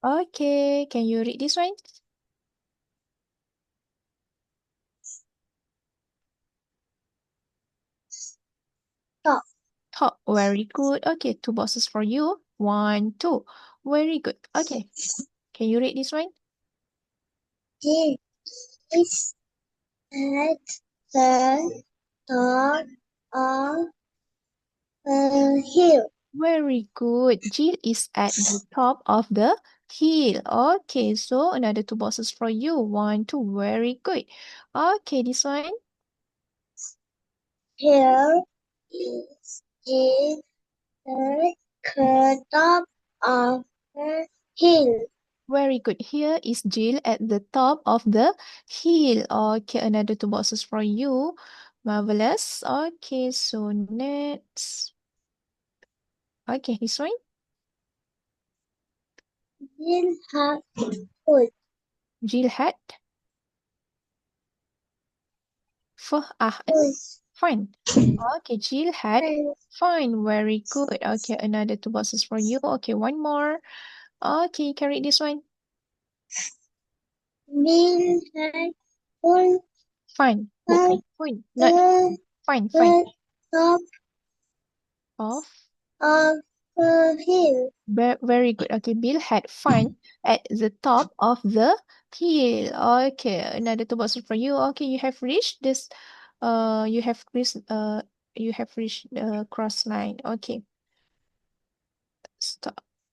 Okay, can you read this one? Top. Top, very good. Okay, 2 boxes for you. 1, 2. Very good. Okay, can you read this one? Jill is at the top of a hill. Very good. Jill is at the top of the hill. Okay, so another 2 boxes for you. 1, 2. Very good. Okay, this one. Here is Jill at the top of the hill. Very good. Here is Jill at the top of the hill. Okay, another 2 boxes for you. Marvelous. Okay, so next. Okay, this one. Jill had food. Jill had fun. Food. Okay, Jill had fun. Very good. Okay, another 2 boxes for you. Okay, one more. Okay, carry this one. Jill had food. Fine. At Bukan fun. Not the fine. Fine. top Of. of the hill. Very good. Okay, Bill had fun at the top of the hill. Okay, another 2 boxes for you. Okay, you have reached this. You have reached. You have reached the cross line. Okay.